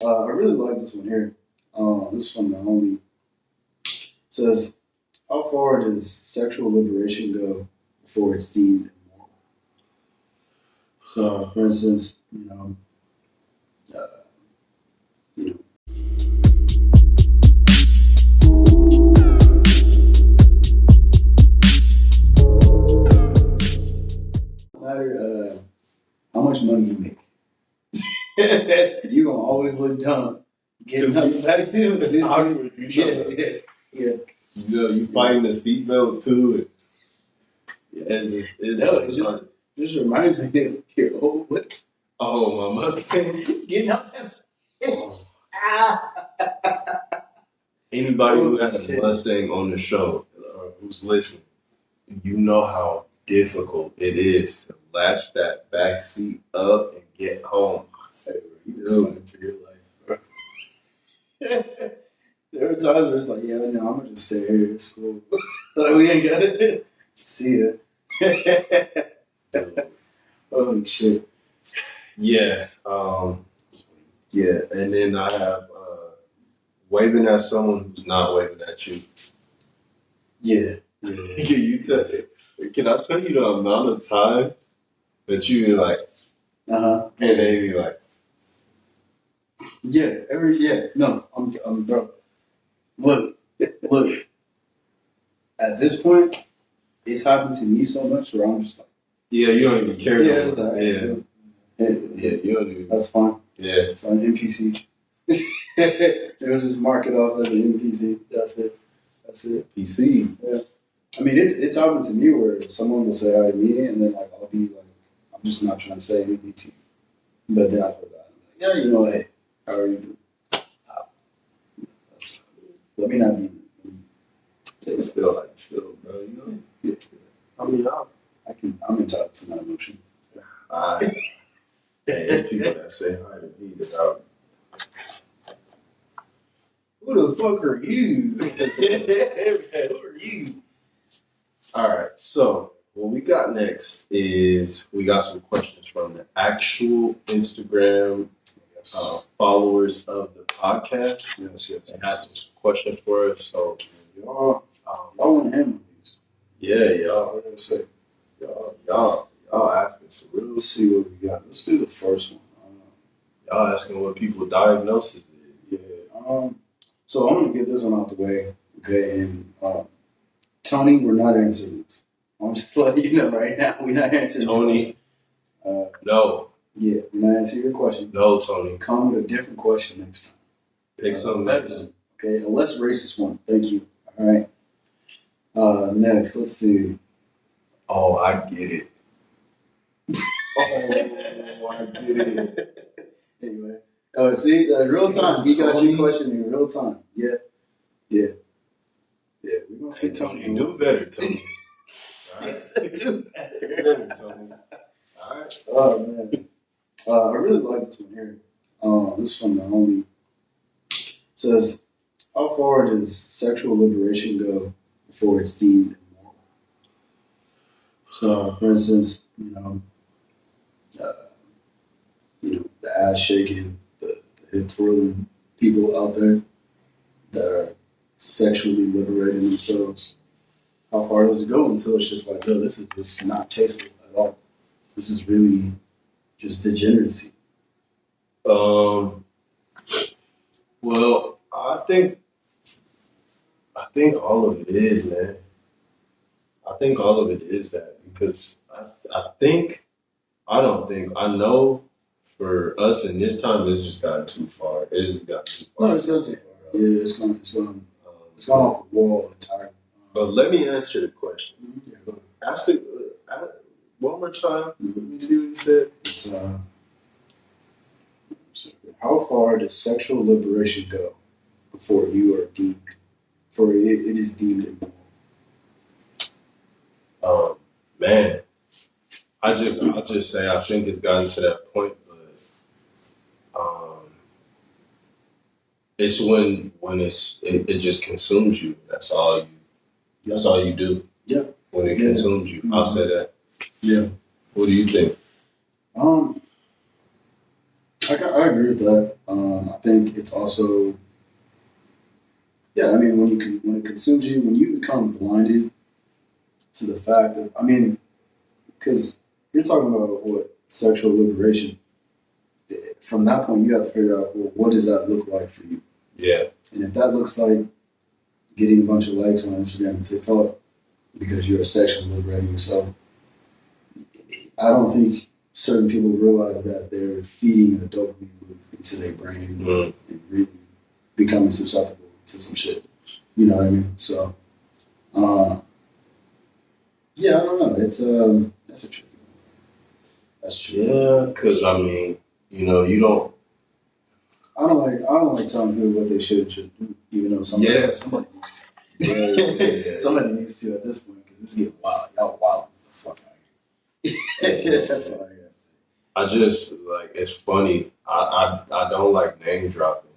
I really like this one here. This is from the homie. It says, how far does sexual liberation go before it's deemed immoral? So, for instance, uh, you know, no matter how much money you make, you're gonna always look dumb getting up the back seat of the awkward. yeah. You know, you fighting the seatbelt too. It just reminds me of your old what? Oh, my Mustang. Getting up that. Anybody who has a Mustang on the show or who's listening, you know how difficult it is to latch that back seat up and get home. Hey, you was fighting for your life. There were times where it's like, yeah, no, I'm gonna just stay here. It's cool. Like, we ain't got it. See ya. Holy shit. Yeah. Yeah. And then I have waving at someone who's not waving at you. Yeah. You tell it. Can I tell you the amount of times that you be like, and they be like, no, I'm bro. Look. At this point, it's happened to me so much where I'm just like, yeah, you don't even care. Yeah, it's all right. Yeah, you don't even. That's fine. Yeah. It's on NPC. They'll just mark it off as an NPC. That's it. PC. Yeah. I mean, it's happened to me where someone will say hi to me, and then like I'll be like, I'm just not trying to say anything to you, but then I forgot. I'm like, yeah, hey, how are you doing? Let me not be. Just feel like you feel, bro. You know. Yeah. I mean, I'm entitled to my emotions. Hey, people that say hi to me without. Who the fuck are you? Who are you? All right, so what we got next is we got some questions from the actual Instagram followers of the podcast. Yes. And has some questions for us. So y'all want to handle these? Yeah, y'all. I'm say y'all asking some real. Let's see what we got. Let's do the first one. Y'all asking what people diagnosis is. Yeah. So I'm gonna get this one out the way, okay? And Tony, we're not answering this. I'm just letting you know right now, we're not answering. Tony, no. Yeah, we're not answering your question. No, Tony. Come with a different question next time. Pick something better. Okay, a less racist one. Thank you. All right. Next, let's see. Oh, I get it. I get it. Anyway. Oh, see, real time. He got your question in real time. Yeah. We're gonna see Tony. You do better, Tony. All right. Do better, Tony. All right. Oh man. I really like this one here. This is from the homie. It says, how far does sexual liberation go before it's deemed immoral? So, for instance, the ass shaking, the hip twirling people out there that are sexually liberating themselves. How far does it go until it's just like, no, this is just not tasteful at all. This is really just degeneracy. Well, I think all of it is, man. I think all of it is that because I know for us in this time it's just gotten too far. It just got too far. No, it's got too far. Yeah, it's gone off the wall entirely. But let me answer the question. Yeah, go ahead. Ask it one more time. Let me see what you said. It's, how far does sexual liberation go before it is deemed immoral? Man, I'll just say I think it's gotten to that point, but it's when it just consumes you. That's all you do. Yeah. When it consumes you, I'll say that. Yeah. What do you think? I agree with that. I think it's also, yeah. I mean, when it consumes you, when you become blinded to the fact that, I mean, because you're talking about what sexual liberation. From that point, you have to figure out, well, what does that look like for you? Yeah. And if that looks like getting a bunch of likes on Instagram and TikTok because you're sexually liberating yourself, I don't think certain people realize that they're feeding a dopamine loop into their brain and really becoming susceptible to some shit. You know what I mean? So, uh, yeah, I don't know. It's that's a tricky one. That's true. Yeah, because I mean, you don't. I don't like telling people what they should and shouldn't do, even though somebody needs to. Somebody needs to at this point because it's getting wild. Y'all wild the fuck out here. That's all I got to say. I just like it's funny. I don't like name dropping,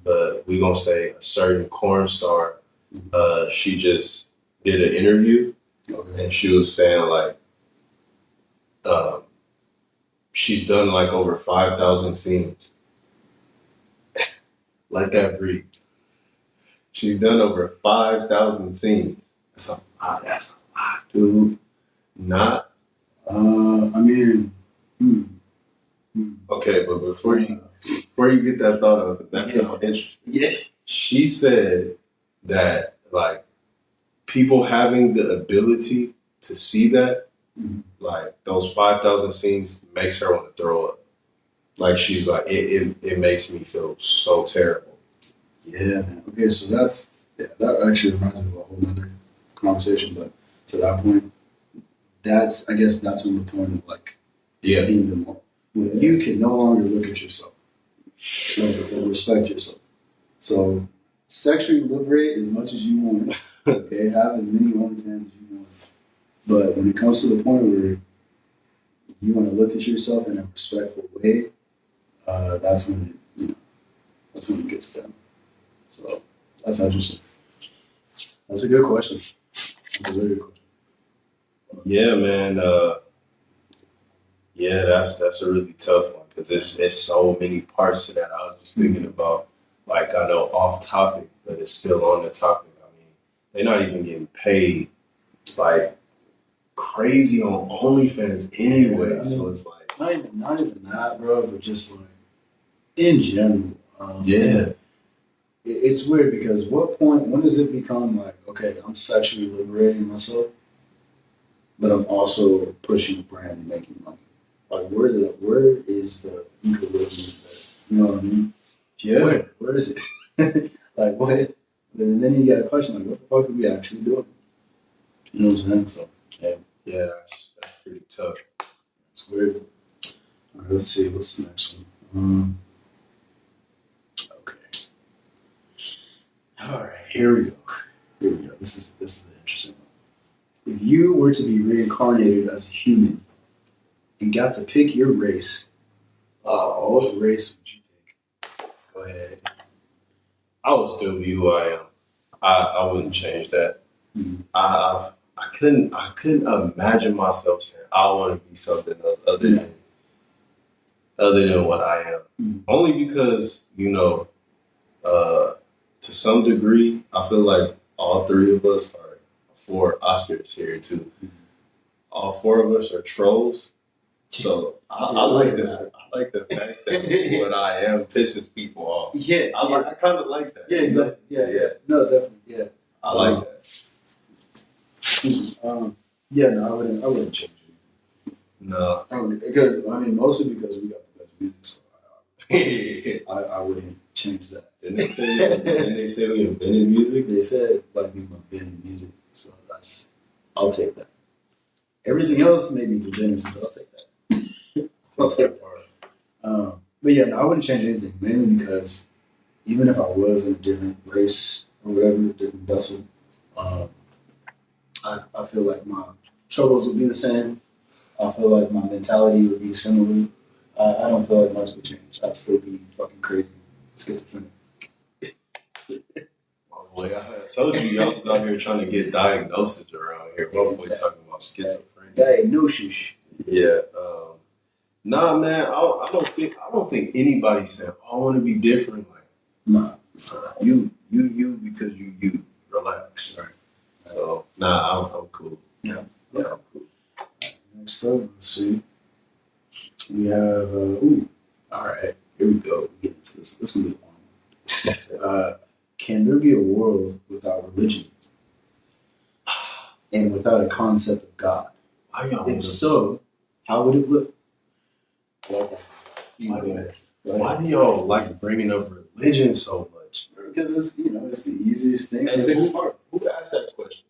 but we gonna say a certain corn star. She just did an interview, and she was saying like, uh, she's done like over 5,000 scenes. Let that breathe. She's done over 5,000 scenes. That's a lot. That's a lot, dude. Not. I mean, Okay, but before you get that thought of, 'cause that's so interesting. Yeah. She said that like people having the ability to see that, like those 5,000 scenes, makes her want to throw up. Like she's like, it makes me feel so terrible. Yeah, man. Okay, so that actually reminds me of a whole nother conversation, but to that point, I guess that's when the point of like it's deemed immoral. When you can no longer look at yourself or respect yourself. So sexually liberate as much as you want. Okay, have as many OnlyFans as you want. But when it comes to the point where you want to look at yourself in a respectful way, that's when that's when it gets done. So that's interesting. That's a good question. That's a very good question. Yeah, man. Yeah, that's a really tough one because it's so many parts to that. I was just thinking about, like, I know off topic, but it's still on the topic. I mean, they're not even getting paid like crazy on OnlyFans anyway. Yeah, I mean, so it's like, not even that, bro, but just like in general. yeah, It's weird because when does it become like, okay, I'm sexually liberating myself, but I'm also pushing a brand and making money? Like, where is the equilibrium there? You know what I mean? yeah, Where is it? Like, what? And then you got a question like, what the fuck are we actually doing? You know what I'm saying? So, yeah. That's pretty tough. it's weird. All right, let's see. What's the next one? Okay. All right, here we go. Here we go. This is an interesting one. If you were to be reincarnated as a human and got to pick your race, what race would you pick? Go ahead. I would still be who I am. I wouldn't change that. Mhm. I couldn't imagine myself saying I want to be something other than what I am. Only because to some degree, I feel like all three of us are four Oscars here too. All four of us are trolls. So I like this. I like the fact that what I am pisses people off. Yeah, I kind of like that. Yeah, exactly. Yeah. No, definitely. Yeah. I like that. Yeah, no, I wouldn't change it. No. Because I mean, mostly because we got the best music, so I wouldn't change that. Didn't they say we invented music? They said black people invented music, so I'll take that. Everything else may be degeneracy, but I'll take that. I'll take that. But yeah, no, I wouldn't change anything, mainly because even if I was in a different race or whatever, different vessel, um, I feel like my struggles would be the same. I feel like my mentality would be similar. I don't feel like much would change. I'd still be fucking crazy, schizophrenic. Oh boy, I told you y'all was out here trying to get diagnoses around here. One boy talking about schizophrenia. Diagnosis. Yeah. Nah, man, I don't think anybody said, oh, I want to be different. Like, Nah. you, because you. Relax. Right. So, nah, I'm cool. Yeah. Yeah, I'm cool. Next up, let's see. We have, all right, here we go. Get into this. This is going to be long. Can there be a world without religion and without a concept of God? If so, how would it look? Why do y'all like bringing up religion so much? Because it's the easiest thing. And who asked that question?